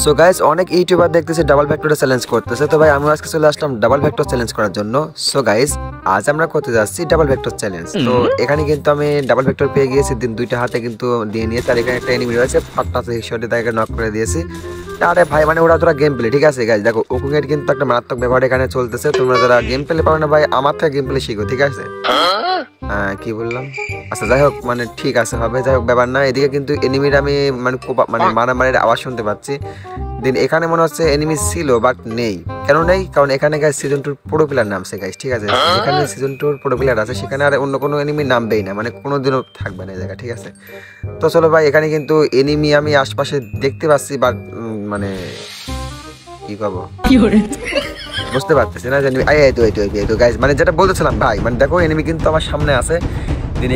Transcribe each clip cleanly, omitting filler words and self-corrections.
So guys অনেক YouTuber দেখতেছি double ভেক্টরে challenge করতেছে। তো ভাই আমি আজকে চলে আসলাম ডাবল ভেক্টর চ্যালেঞ্জ করার জন্য। সো গাইস আজ আমরা করতে যাচ্ছি ডাবল ভেক্টর চ্যালেঞ্জ। তো এখানে কিন্তু আমি ডাবল ভেক্টর পেয়ে গিয়েছি, দুইটা হাতে কিন্তু দিয়ে নিয়ে, তার এখানে একটা এনিমি রয়েছে, ফাটনাতে হেডশটে তাকে নক করে দিয়েছি। আরে ভাই মানে ওরা তোরা গেম প্লে, ঠিক আছে গাইস দেখো ওকুংয়ের কিন্তু একটা মারাত্মক ব্যবহার এখানে চলতেছে। তোমরা যারা গেম প্লে পারো না ভাই আমার থেকে গেম প্লে শিখো, ঠিক আছে? কি বললাম, আচ্ছা যাই হোক মানে ঠিক আছে হবে, যাই হোক ব্যাপার না। এদিকে কিন্তু এনিমির আমি মানে মারামারির আওয়াজ শুনতে পাচ্ছি। দেন এখানে মনে হচ্ছে এনিমি ছিল বাট নেই। কেন নেই? কারণ এখানে গাইস সিজন 2 প্রো প্লেয়ার নামছে গাইস, ঠিক আছে? এখানে সিজন 2 প্রো প্লেয়ার আছে, সেখানে আর অন্য কোনো এনিমি নামবেই না, মানে কোনোদিনও থাকবে না এই জায়গা, ঠিক আছে? তো চলো ভাই, এখানে কিন্তু এনিমি আমি আশপাশে দেখতে পাচ্ছি বাট মানে কি করবো বুঝতে পারতেছি না। তো গাইস মানে যেটা বলতেছিলাম ভাই, মানে দেখো এনিমি কিন্তু আমার সামনে আছে।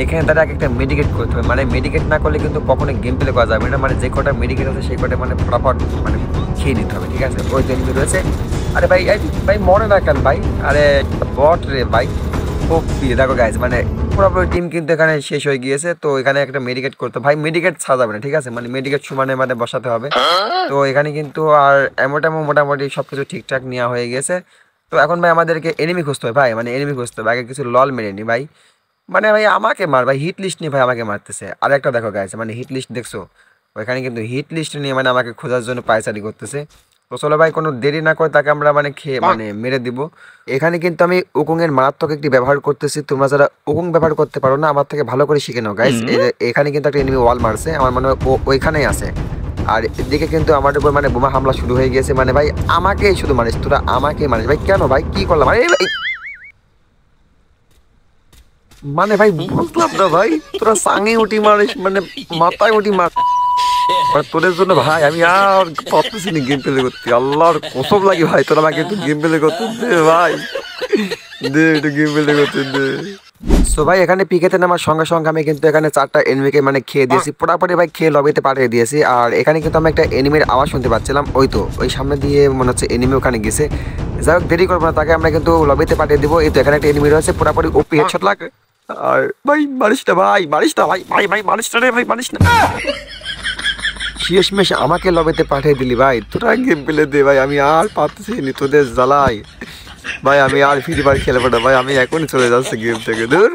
এখানে তারা একটা মেডিকেট করতে হবে, মানে মেডিকেট না করলে কিন্তু কখনো গেম প্লে করা যাবে না। মানে যে কটা মেডিকেট আছে সেই কটা মানে ফটাফট মানে খেয়ে নিতে হবে, ঠিক আছে? ওই তো এনিমি রয়েছে। আরে ভাই ভাই মরে না কেন ভাই? আরে বট রে ভাই। ও দেখো গাইস মানে পুরোপুরি টিম কিন্তু এখানে শেষ হয়ে গিয়েছে। তো এখানে একটা মেডিকেট করতে ভাই, মেডিকেট ছাড়া যাবে না, ঠিক আছে? মানে মেডিকেট সমানে মানে বসাতে হবে। তো এখানে কিন্তু আর মোটামুটি সবকিছু ঠিকঠাক নেওয়া হয়ে গেছে। তো এখন ভাই আমাদেরকে এনিমি খুঁজতে হবে ভাই, মানে এনিমি খুঁজতে হবে। আগে কিছু লল মেরে নি ভাই, মানে ভাই আমাকে মার ভাই, হিট লিস্ট নিয়ে ভাই আমাকে মারতেছে। আর একটা দেখো গাইছে মানে হিট লিস্ট দেখছো, ওইখানে কিন্তু হিট লিস্ট নিয়ে মানে আমাকে খোঁজার জন্য পায়চারি করতেছে। তো চলো ভাই কোনো দেরি না করে তাকে আমরা মানে খেয়ে মানে মেরে দিব। এখানে কিন্তু আমি উকুংয়ের মারাত্মক একটি ব্যবহার করতেছি। তোমরা যারা উকুং ব্যবহার করতে পারো না আমার থেকে ভালো করে শিখে নাও গাইস। এখানে কিন্তু একটা এনিমি ওয়াল মারছে, আমার মনে হয় ওইখানেই আছে। আর এদিকে কিন্তু আমার উপর মানে বোমা হামলা শুরু হয়ে গেছে। মানে ভাই আমাকেই শুধু মারিস তোরা, আমাকে মারিস ভাই, কেন ভাই কি করলাম? আরে ভাই মানে ভাই বুঝলাম না ভাই, তোরা সাঙে উঠি মারিস মানে মাথায় উঠি মার, মানে তোদের জন্য ভাই আমি আর পারতেছি না গেম প্লে করতে। আল্লাহর কসম লাগে ভাই, তোরা আমাকে একটু গেম প্লে করতে দে ভাই, দে একটু গেম প্লে করতে দে। সো ভাই এখানে পিকেতে নামার সঙ্গে সঙ্গে আমি কিন্তু এখানে 4টা এনিমিকে মানে খেয়ে দিয়েছি, পুরোপুরি ভাই খেয়ে লবিতে পাঠিয়ে দিয়েছি। আর এখানে কিন্তু আমি একটা এনিমির আওয়াজ শুনতে পাচ্ছিলাম, ওই তো ওই সামনে দিয়ে মনে হচ্ছে এনিমি ওখানে গেছে। যাই হোক দেরি করবো না, তাকে আমরা কিন্তু লবিতে পাঠিয়ে দিব। এই তো এখানে একটা এনিমি রয়েছে, পুরোপুরি ওপি হেডশট লাগে। আর ভাই মারিস না ভাই, মারিস না ভাই, ভাই মারিস না রে ভাই, মারিস না। শেষমেশ আমাকে লবিতে পাঠিয়ে দিলি ভাই, তোরা গেম প্লে দে ভাই, আমি আর পারতেছি নি তোদের জ্বালাই ভাই, আমি আর ফ্রি ফায়ার খেলবো না ভাই, আমি এখনই চলে যাচ্ছি গেম থেকে, দূর।